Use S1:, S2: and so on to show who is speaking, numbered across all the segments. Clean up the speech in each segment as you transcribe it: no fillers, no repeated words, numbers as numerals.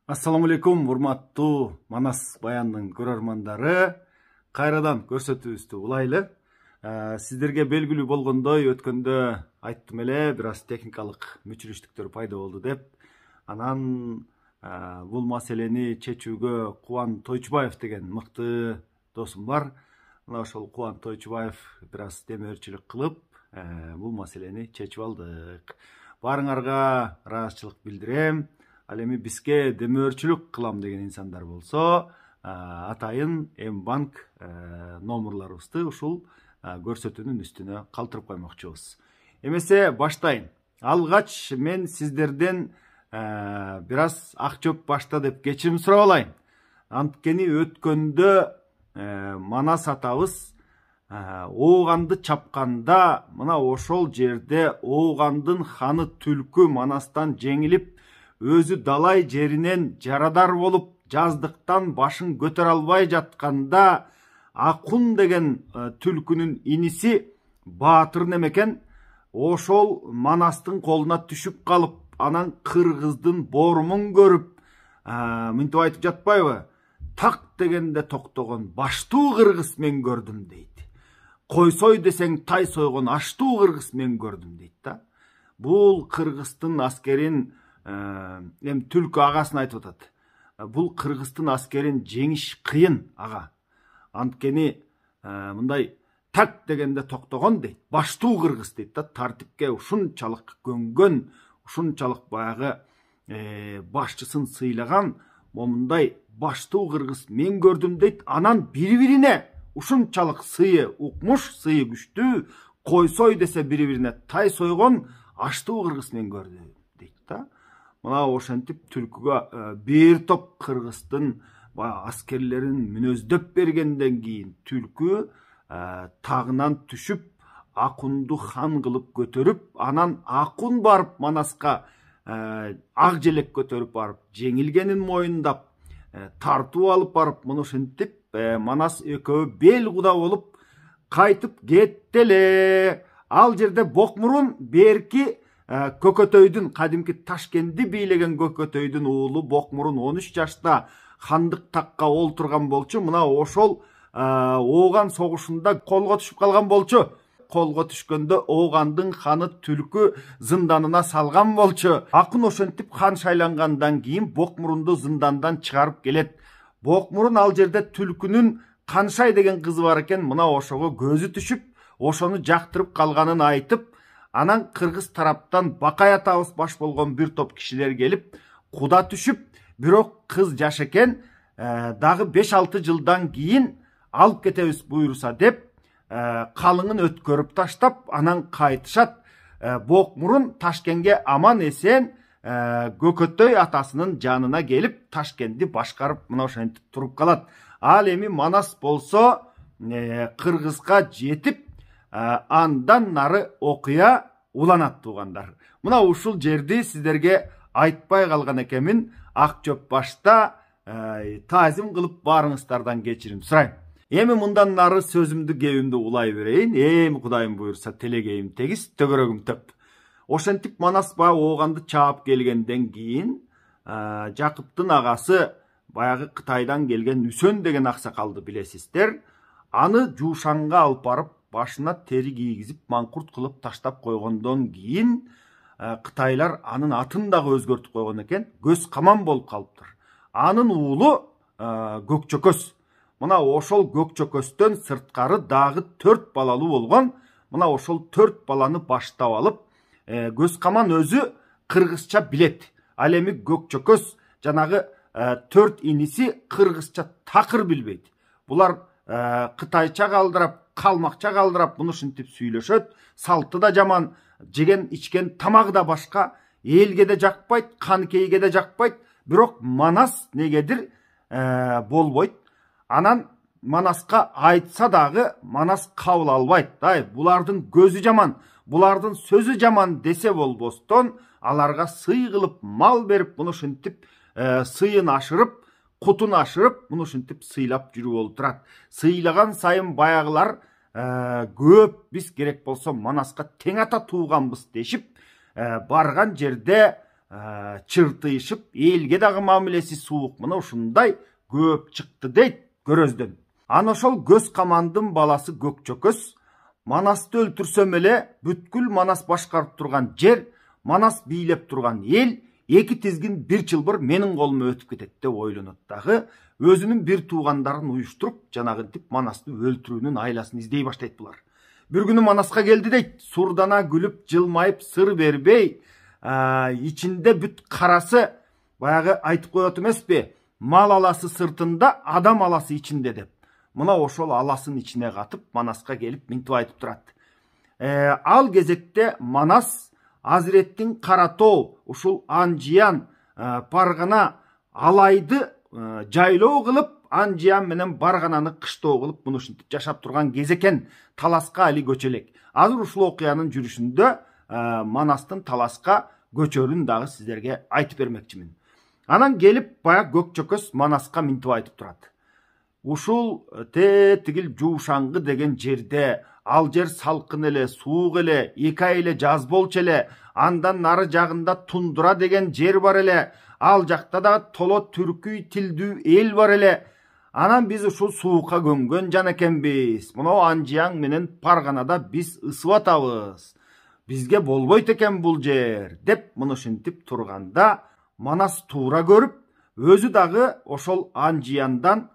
S1: Ассаламу алейкум, урматтуу Манас Баяндын көрөрмандары. Кайрадан көрсөтүүбүздү улайлы. Сиздерге белгилүү болгондой, өткөндө айттым эле, бир аз техникалык мүчүрүштүктөр пайда болду деп. Анан бул маселени чечүүгө Кубан Тойчубаев деген мыкты досум бар. Мына ошол Кубан Тойчубаев бир аз демөөрчүлүк кылып, бул маселени чечип алдык. Баарыңарга ыраазычылык билдирем. Ал эми бизге демөөрчүлүк кылам деген инсандар болсо, атайын М-банк номерларыбызды ушул көрсөтүүнүн үстүнө калтырып коймокчубуз. Эмесе баштайын. Алгач мен сиздерден бир аз ак чөп башта деп кечирим сурап алайын. Анткени өткөндө Манас атабыз Ооганды чапканда, мына ошол жерде Оогандын ханы түлкү Манастан жеңилип, өзү далай жеринен жарадар болуп, жаздыктан башын көтөрө албай жатканда, Акун деген түлкүнүн иниси Баатыр немекен, ошол Манастын колуна түшүп калып, анан кыргыздын боорумун көрүп, мынтип айтып жатпайбы? Так дегенде токтогон баштуу кыргыз мен көрдүм дейт. Койсой десең тай сойгон аштуу кыргыз мен көрдүм дейт да. Бул кыргыздын аскерин түлкү агасын айтып атат. Бул кыргыздын аскерин жеңиш кыйын ага. Анткени мындай так дегенде токтогон дейт. Баштуу кыргыз дейт да, тартипке ушунчалык көнгөн, ушунчалык баягы башчысын сыйлаган момундай баштуу кыргыз мен көрдүм дейт. Анан бири-бирине ушунчалык сыйы укмуш, сыйы күчтүү, койсой десе бири-бирине тай сойгон аштуу кыргыз мен көрдүм дейт да. Мына ошентип түлкүгө бир топ кыргыздын аскерлерин мүнөздөп бергенден кийин түлкү тагынан түшүп, Акунду хан кылып көтөрүп, анан Акун барып Манаска ак желек көтөрүп барып, жеңилгенин моюндап, тартып алып барып, мына ошентип Манас экөө бел куда болуп кайтып кетти эле. Ал жерде Бокмурун берки Көкөтөйдүн, кадимки Ташкентти бийлеген Көкөтөйдүн уулу Бокмурун 13 жашта хандык такка олтурган болчу. Мына ошол Ооган согушунда колго түшүп калган болчу. Колго түшкөндө Оогандын ханы түлкү зынданына салган болчу. Акун ошентип хан шайлангандан кийин Бокмурунду зындандан чыгарып келет. Бокмурун ал жерде түлкүнүн Каншай деген кызы бар экен. Мына ошого көзү түшүп, ошону жактырып калганын айтып, анан кыргыз тараптан Бакай атабыз баш болгон бир топ кишилер келип, куда түшүп, бирок кыз жаш экен, дагы 5-6 жылдан кийин алып кетебиз буйруса деп, калыңын өткөрүп таштап, анан кайтышат. Бокмурун Ташкентке аман эсен Көкөтөй атасынын жанына келип, Ташкентти башкарып, мына ошентип туруп калат. Ал эми Манас болсо кыргызга жетип, андан нары окуя уланат туугандар. Мына ушул жерди сиздерге айтпай калган экенмин. Ак чөп башта таазим кылып баарыңыздардан кечирим сурайм. Эми мындан нары сөзүмдү кебимди улай берейин. Эми Кудайым буйрса телегейим тегиз, төгөрөгүм төп. Ошентип Манас баягы Ооганды чаап келгенден кийин Жакыптын агасы баягы Кытайдан келген Үсөн деген аксакалды билесиздер. Аны Жушанга алып барып, башына тери кийгизип, маңкурт кылып таштап койгондон кийин Кытайлар анын атын дагы өзгөртүп койгон экен. Көз каман болуп калыптыр. Анын уулу Көкчөкөз. Мына ошол Көкчөкөздөн сырткары дагы 4 балалуу болгон. Мына ошол 4 баланы баштап алып, Көз каман өзү кыргызча билет. Ал эми Көкчөкөз жанагы 4 иниси кыргызча такыр билбейт. Булар кытайча калдырап, калмакча калдырап, муну ушинтип сүйлөшөт. Салты да жаман, жеген ичкен тамагы да башка, элге да жакпайт, канкейге да жакпайт. Бирок Манас негедир болбойт. Анан Манаска айтса дагы Манас кабыл албайт. Булардын көзү жаман, булардын сөзү жаман десе болбостон, аларга сый кылып мал берип, муну ушинтип сыйын ашырып, кутун ашырып, муну ушинтип сыйлап жүрүп олтурат. Сыйлаган сайын баягылар көп, биз керек болсо Манаска тең ата тууганбыз дешип, барган жерде чыртыйышып, элге дагы мамилеси суук мына ушундай көп чыкты дейт көрөздөн. Ана ошол көз камандын баласы Көкчөкөз Манасты өлтүрсөм эле бүткүл Манас башкарып турган жер, Манас бийлеп турган эл эки тизгин бир чылбыр менин колума өтүп кетет деп ойлонот дагы, өзүнүн бир туугандарын уюштуруп, жанагынтип Манасты өлтүрүүнүн айласын издей баштайт булар. Bir günü Manaska geldi deyt, surdana gülüp jılmayıp sır berbey, içinde büt karası, bayağı aytıp koyot emespi, mal alası sırtında, adam alası içinde dep. Mına oşol alasın içine katıp Manaska gelip mintip aytıp durat. Al gezekte Manas, Hazrettin Karatoo, uşul Anjiyan, Pargana alaydı jaylоо kılıp, Anjiyan menen Barganаны кыштоо кылып муну ушинтип жашап турган кез экен. Таласка али көчөлек. Азыр ушул окуянын жүрүшүндө Манастын Таласка көчөрүн дагы сиздерге айтып бермекчимин. Анан келип баягы Көкчөкөз Манаска минтип айтып турат. Ушул тигил Жуушаңгы деген жерде ал жер салкын эле, суук эле, 2 ай эле жаз болчу эле, андан нары жагында Тундура деген жер бар эле, ал жакта да толо түркүй тилдүү эл бар эле. Анан биз ушул суукка көнгөн жан экенбиз. Мына Анжияң менен Парганада биз ысып атабыз. Бизге болбойт экен бул жер деп муну ушинтип турганда, Манас туура көрүп, өзү дагы ошол Анжияндан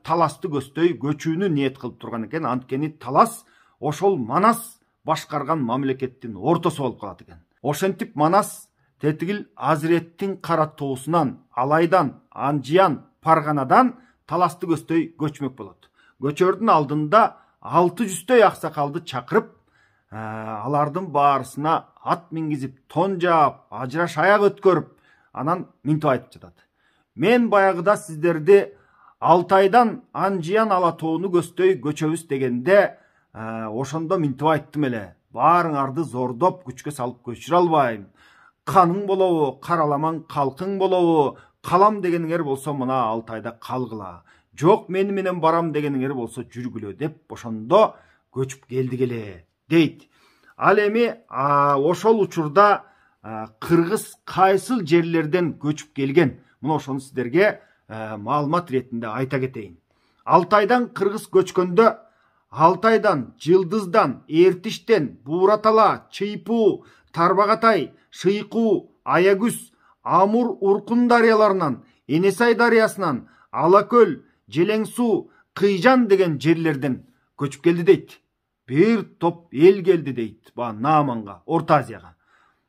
S1: Таласты көздөй көчүүнү ниет кылып турган экен. Анткени Талас ошол Манас башкарган мамлекеттин ортосу болуп калат экен. Ошентип Манас тетигил Азиреттин Каратоосунан, Алайдан, Анжиян, Парганадан Таласты көздөй көчмөк болот. Көчөрдүн алдында 600 аксакалды чакырып, алардын баарысына ат мингизип, тон жаап, ажыраш аяк өткөрүп, анан минтип айтып жатат. Мен баягыда сиздерди Алтайдан Анжиян Алатоону көздөй көчөбүз дегенде, ошондо минтип айттым эле. Баарыңарды зордоп күчкө салып көчүрө албайм. Каның болобу, караламан калкың болобу, калам дегениңер болсо мына Алтайда калгыла. Жок мени менен барам дегениңер болсо жүргүлө деп ошондо көчүп келдик эле дейт. Ал эми ошол учурда кыргыз кайсыл жерлерден көчүп келген? Мына ошону сиздерге маалымат иретинде айта кетейин. Алтайдан кыргыз көчкөндө Алтайдан, Жылдыздан, Эртиштен, Буратала, Чыйпуу, Тарбагатай, Шыйкуу, Аягүз, Амур, Уркун дарыяларынан, Энесай дарыясынан, Алакөл, Желеңсуу, Кыйжан деген жерлерден көчүп келди дейт. Bir топ эл келди дейт, Нааманга, Орто Азияга.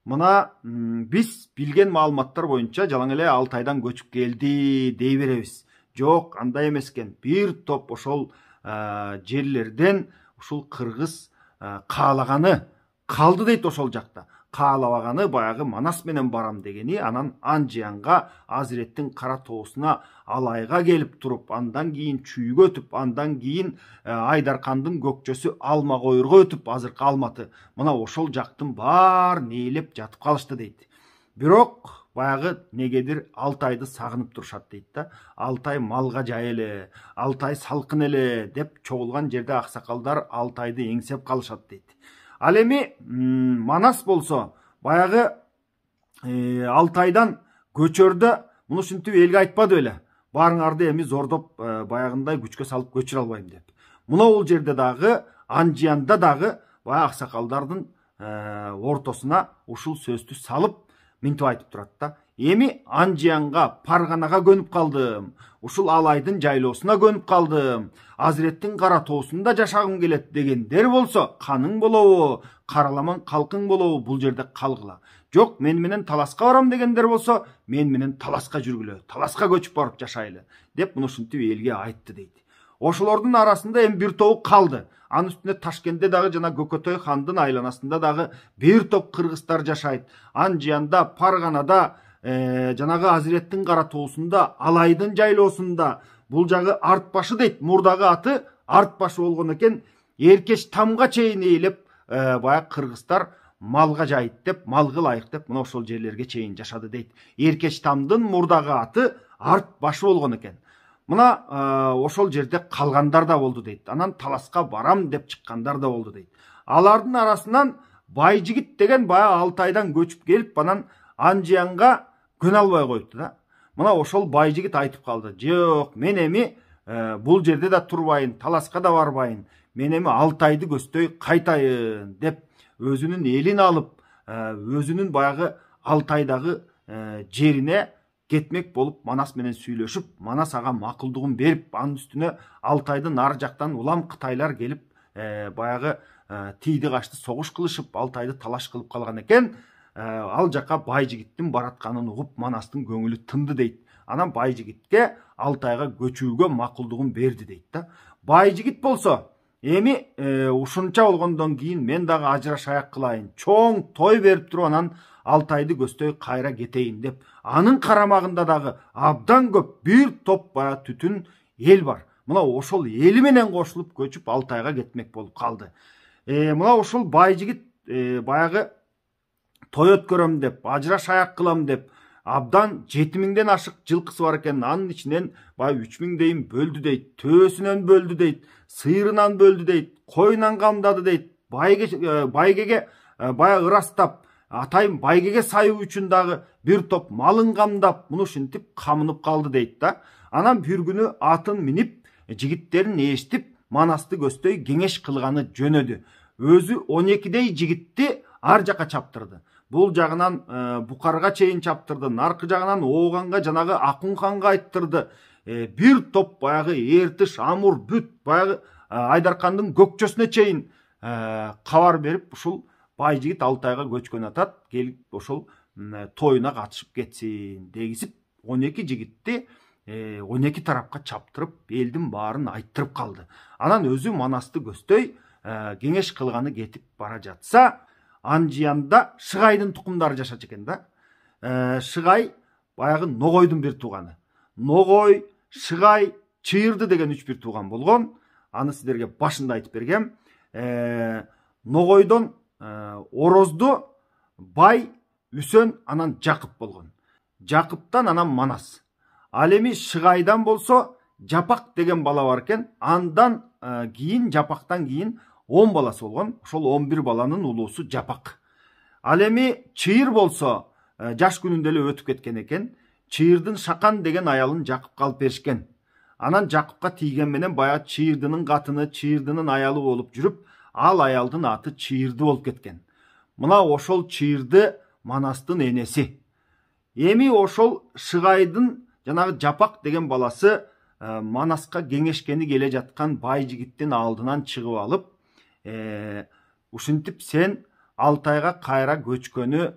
S1: Мына биз билген маалыматтар боюнча жалаң эле Алтайдан көчүп келди дей беребиз. Жок, андай эмес экен. Bir топ ошол жерлерден ушул кыргыз каалаганы калды дейт ошол жакта. Каалабаганы баягы Манас менен барам дегени, анан Анжиянга, Азиреттин Каратоосуна, Алайга келип туруп, андан кийин Чүйгө өтүп, андан кийин Айдаркандын көкчөсү Алмагойурга өтүп, азыркы Алматы. Мына ошол жактын баарын ээлеп жатып калышты дейт. Бирок баягы негедир Алтайды сагынып турушат дейт да. Алтай малга жай эле, Алтай салкын эле деп чогулган жерде аксакалдар Алтайды эңсеп калышат дейт. Ал эми Манас болсо баягы Алтайдан көчөрдө муну ушинтип элге айтпады беле. Баарыңарды эми зордоп баягындай күчкө салып көчүрө албайм деп. Мына бул жерде дагы Анжиянда дагы баягы аксакалдардын ортосуна ушул сөздү салып минтип айтып турат да. Эми Анжиянга, Парганага көнүп калдым. Ушул Алайдын жайлоосуна көнүп калдым. Азиреттин Каратоосунда жашагым келет дегендер болсо, каның болобу, караламан калкың болобу, бул жерде калгыла. Жок, мен менен Таласка барам дегендер болсо, мен менен Таласка жүргүлө, Таласка көчүп барып жашайлы деп муну ушинтип элге айтты дейт. Ошолордун арасында эми бир тобу калды. Анын үстүнө Ташкентте дагы жана Көкөтөй хандын айланасында дагы бир топ кыргыздар жашайт. Анжиянда, Парганада, жанагы Азиреттин Каратоосунда, Алайдын жайлоосунда, бул жагы Артбашы дейт. Мурдагы аты Артбашы болгон экен. Эркеш тамга чейин ээлеп, баягы кыргыздар малга жайыт деп, малгы ылайык деп мына ошол жерлерге чейин жашады дейт. Эркеш тамдын мурдагы аты Артбашы болгон экен. Мына ошол жерде калгандар да болду дейт. Анан Таласка барам деп чыккандар да болду дейт. Алардын арасынан Байжигит деген баягы Алтайдан көчүп келип, анан Анжиянга көн албай коюпту да. Мына ошол бай жигит айтып калды. Жок, мен эми бул жерде да турбайын, таласка да барбайын. Мен эми Алтайды көздөй кайтайын деп өзүнүн элин алып, өзүнүн баягы Алтайдагы жерине кетмек болуп Манас менен сүйлөшүп, Манас ага макулдугун берип, анын үстүнө Алтайдын ар жактан улам Кытайлар келип, баягы тийди качты согуш кылышып, Алтайды талаш кылып калган экен. Ал жака бай жигиттин баратканын угуп, Манастын көңүлү тынды дейт. Анан бай жигитке Алтайга көчүүгө макулдугун берди дейт да. Бай жигит болсо, эми ушунча болгондон кийин мен дагы ажыраш аяк кылайын, чоң той берип туруп анан Алтайды көздөй кайра кетейин деп, анын карамагында дагы абдан көп бир топ бара түтүн эл бар. Мына ошол эли менен кошулуп көчүп Алтайга кетмек болуп калды. Мына ошол бай жигит баягы той өткөрөм деп, ажыраш аяк кылам деп, абдан 7000ден ашык жылкысы бар экен. Анын ичинен баягы 3000дейин бөлдү дейт, төөсүнөн бөлдү дейт, сыйырынан бөлдү дейт, коюнан камдады дейт. Байгеге баягы ырастап, атайын байгеге сайуу үчүн дагы бир топ малын камдап, муну ушинтип камынып калды дейт да. Анан бир күнү атын минип, жигиттерин эстип, Манасты көздөй кеңеш кылганы жөнөдү. Өзү 12дей жигитти ар жака чаптырды. Бул жагынан Букарга чейин чаптырды, наркы жагынан Ооганга, жанагы Акун ханга айттырды. Бир топ баягы Эртиш, Амур, Бүт, баягы Айдаркандын көкчөсүнө чейин кабар берип, ушул бай жигит Алтайга көчкөн атат, келип ошол тоюна катышып кетсин дегизип 12 жигитти 12 тарапка чаптырып, элдин баарын айттырып калды. Анан өзү Манасты көздөй кеңеш кылганы кетип бара жатса, Анжиянда Шыгайдын тукумдары жашачу экен да. Шыгай баягы Ногойдун бир тууганы. Ногой, Шыгай, Чыйырды деген 3 бир тууган болгон. Аны сиздерге башында айтып бергем. Ногойдон Орозду Бай, Үсөн, анан Жакып болгон. Жакыптан анан Манас. Ал эми Шыгайдан болсо Жапак деген бала бар экен. Андан кийин, Жапактан кийин 10 баласы болгон. Ошол 11 баланын улуусу Жапак. Ал эми Чыйыр болсо жаш күнүндө эле өтүп кеткен экен. Чыйырдын Шакан деген аялын Жакыпка алып беришкен. Анан Жакыпка тийген менен баягы Чыйырдынын катыны, Чыйырдынын аялы болуп жүрүп, ал аялдын аты Чыйырды болуп кеткен. Мына ошол Чыйырды Манастын энеси. Эми ошол Шыгайдын жанагы Жапак деген баласы Манаска кеңешкени келе жаткан бай жигиттин алдынан чыгып алып, ушинтип сен Алтайга кайра көчкөнү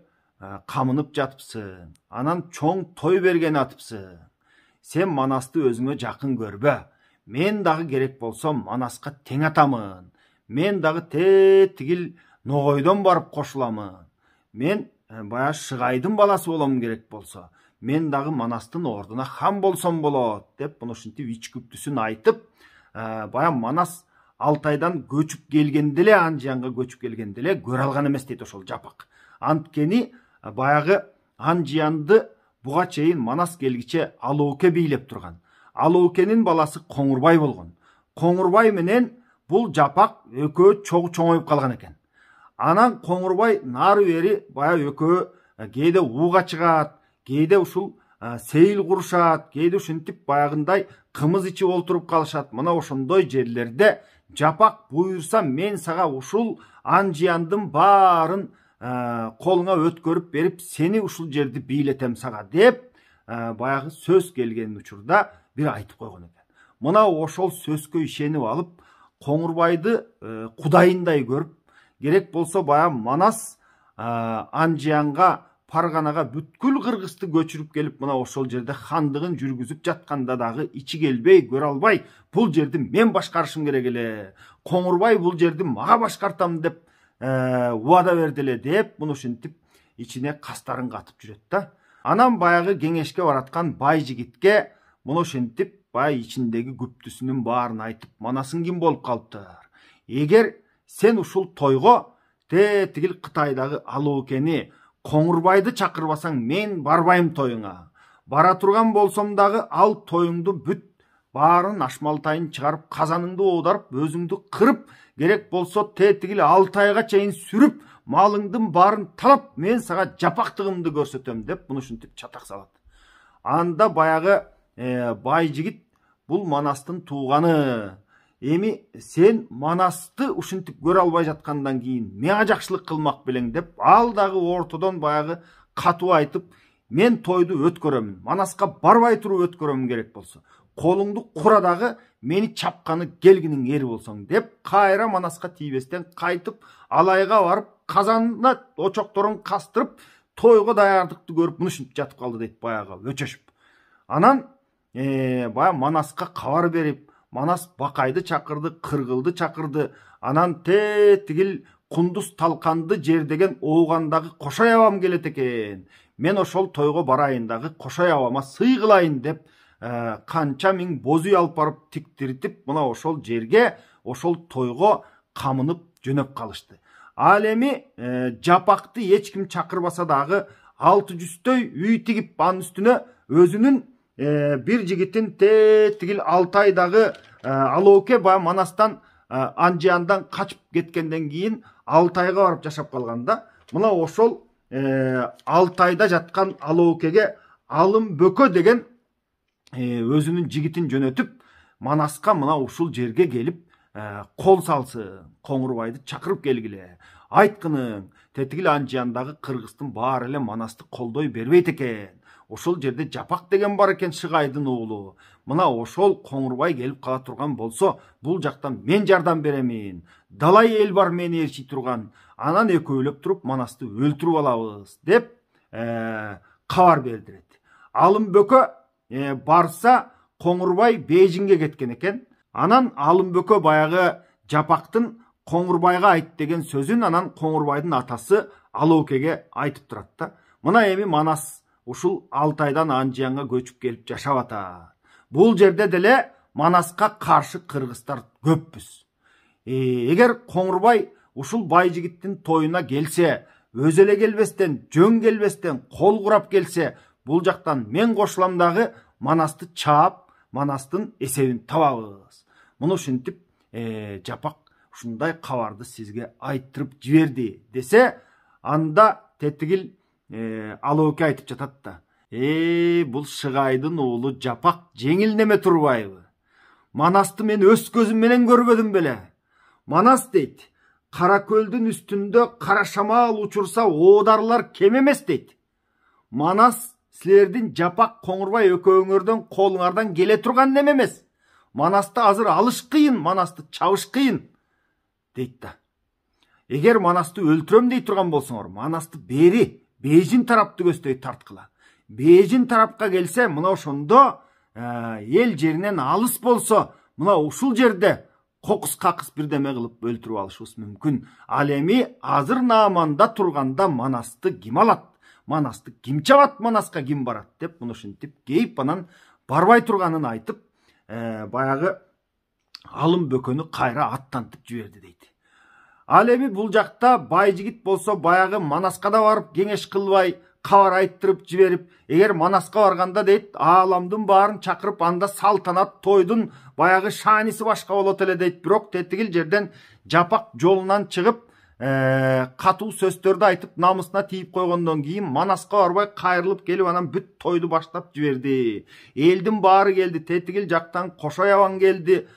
S1: камынып жатыпсың. Анан чоң той берген атыпсың. Сен Манасты өзүңө жакын көрбө. Мен дагы керек болсо Манаска тең атамын. Мен дагы тигил Ногойдон барып кошуламын. Мен баягы Шыгайдын баласы болом керек болсо. Мен дагы Манастын ордуна хан болсом болот деп муну ушинтип ич күптүсүн айтып, баягы Манас Алтайдан көчүп келгенде эле, Анжиянга көчүп келгенде эле көрө алган эмес дейт ошол Жапак. Анткени баягы Анжиянды буга чейин Манас келгиче Алооке бийлеп турган. Алоокенин баласы Коңурбай болгон. Коңурбай менен бул Жапак экөө чоңоюп калган экен. Анан Коңурбай нары бери баягы экөө кээде ууга чыгат, кээде ушул сейил курушат, кээде ушинтип баягындай кымыз ичип олтуруп калышат. Мына ошондой жерлерде Жапак буйрса мен сага ушул Анжияндын баарын колуңа өткөрүп берип, сени ушул жерди бийлетем сага деп баягы сөз келген учурда бир айтып койгон экен. Мына ошол сөзгө ишенип алып, Коңурбайды кудайындай көрүп, керек болсо баягы Манас Анжиянга, Парганага бүткүл Кыргызды көчүрүп келип, мына ошол жерде хандыгын жүргүзүп жатканда дагы ичи келбей, көрө албай, бул жерди мен башкарышым керек эле. Коңурбай бул жерди мага башкартам деп убада берди эле деп, муну ушинтип ичине кастарын катып жүрөт да. Анан баягы кеңешке бараткан бай жигитке муну ушинтип баягы ичиндеги күптүсүнүн баарын айтып, Манасың ким болуп калыптыр? Эгер сен ушул тойго тигил Кытайдагы Алоокени, Коңурбайды чакырбасаң, мен барбайм тоюңа. Бара турган болсом дагы ал тоюңду бүт барын ашмалтайын чыгарып, казаныңды оодарып, өзүңдү кырып, керек болсо тетигил 6 айга чейин сүрүп, малыңдын барын талап, мен сага жапактыгымды көрсөтөм деп муну ушинтип чатак салат. Анда баягы бай жигит бул Манастын тууганы. Эми сен Манасты ушинтип көрө албай жаткандан кийин мага жакшылык кылмак белең деп, ал дагы ортодон баягы катуу айтып, мен тойду өткөрөмүн. Манаска барбай туруп өткөрөмүн керек болсо. Колуңду кура дагы мени чапканы келгиниң ери болсоң деп, кайра Манаска тийбестен кайтып, алайга барып, казанына очокторун кастырып, тойго даярдыкты көрүп, мынушинтип жатып калды дейт баягы өчөшүп. Анан баягы Манаска кабар берип, Манас Бакайды чакырды, Кыргылды чакырды. Анан тетигил Кундуз Талканды жердеген оогандагы Кошой абам келет экен. Мен ошол тойго барайын дагы Кошой абама сый кылайын деп, канча миң боз үй алып барып тиктиртип, мына ошол жерге, ошол тойго камынып жөнөп калышты. Ал эми жапакты эч ким чакырбаса дагы 600той үй тигип, анын үстүнө өзүнүн bir жигитин тетигил 6 айдагы Алооке баягы Манастан Анжияндан качып кеткенден кийин 6 айга барып жашап калганда, мына ошол 6 айда жаткан Алоокеге Алым Бөкө деген өзүнүн жигитин жөнөтүп, Манаска мына ушул жерге келип кол салсын, Коңурбайды чакырып келгиле. Айткының, тетигил Анжияндагы Кыргыздын баары эле Манасты колдой бербейт экен. Ошол жерде Жапак деген бар экен, Шыгайдын уулу. Мына ошол Коңурбай келип кала турган болсо, бул жактан мен жардам беремин. Далай эл бар мени ээрчи турган. Анан экөөлөп туруп Манасты өлтүрүп алабыз деп кабар бердирет. Алым Бөкө барса, Коңурбай Бейжиңге кеткен экен. Анан Алым Бөкө баягы Жапактын Коңурбайга айт деген сөзүн анан Коңурбайдын атасы Алоокеге айтып турат да. Мына эми Манас ушул 6 айдан Анжиянга көчүп келип жашап атат. Бул жерде деле Манаска каршы кыргыздар көппүз. Эгер Коңурбай ушул бай жигиттин тоюна келсе, өзү эле келбестен, жөн келбестен, кол курап келсе, бул жактан мен кошулам дагы Манасты чаап, Манастын эсебин табабыз. Муну ушинтип Жапак ушундай кабарды сизге айттырып жиберди десе, анда тетигил Алооке айтып жатат да. Бул Шыгайдын уулу Жапак жеңил неме турбайбы? Манасты мен өз көзүм менен көрбөдүм беле. Манас дейт, кара көлдүн үстүндө кара шамал учурса оодарлар кем эмес дейт. Манас силердин Жапак Коңурбай экөөңөрдөн колуңардан келе турган неме эмес. Манасты азыр алыш кыйын, Манасты чабыш кыйын дейт да. Эгер Манасты өлтүрөм дей турган болсоңор, Манасты бери Бейжин тарапты көздөй тарткыла. Бейжин тарапка келсе, мына ошондо эл жеринен алыс болсо, мына ушул жерде кокус-какыс бирдеме кылып өлтүрүп алышыбыз мүмкүн. Ал эми азыр нааманда турганда Манасты ким алат? Манасты ким чабат? Манаска ким барат деп муну ушинтип кейип анан барбай турганын айтып, баягы Алым Бөкөнү кайра аттантып жиберди дейт. Ал эми бул жакта бай жигит болсо баягы Манаска да барып кеңеш кылбай, кабар айттырып жиберип, эгер Манаска барганда дейт, ааламдын баарын чакырып, анда салтанат тойдун баягы шааниси башка болот эле дейт. Бирок тетигил жерден Жапак жолунан чыгып, катуу сөздөрдү айтып, намысына тийип койгондон кийин Манаска барбай кайрылып келип, анан бүт тойду баштап жиберди. Элдин баары келди, тетигил жактан Кошой абаң келди,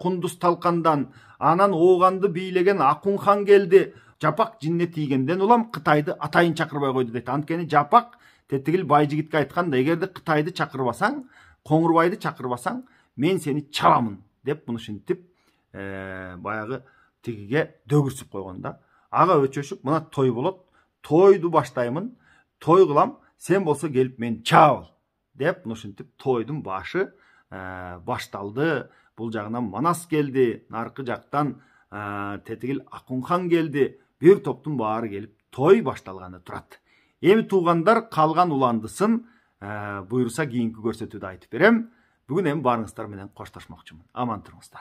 S1: Кундуз Талкандан, анан Ооганды бийлеген Акун хан келди. Жапак жинне тийгенден улам Кытайды атайын чакырбай койду дейт. Анткени Жапак тетигил бай жигитке айтканда, эгерде Кытайды чакырбасаң, Коңурбайды чакырбасаң, мен сени чабамын деп муну ушинтип баягы тигиге дөгүрсүп койгон да. Ага өчөшүп, мына той болот, тойду баштаймын, той кылам, сен болсо келип мен чабыл деп муну ушинтип тойдун башы башталды. Бул жагынан Манас келди, наркы жактан тетигил Акун хан келди, бир топтун баары келип той башталганы турат. Эми туугандар, калган уландысын буйруса кийинки көрсөтүүдө айтып берем. Бүгүн эми баарыңыздар менен коштошмокчумун. Аман туруңуздар.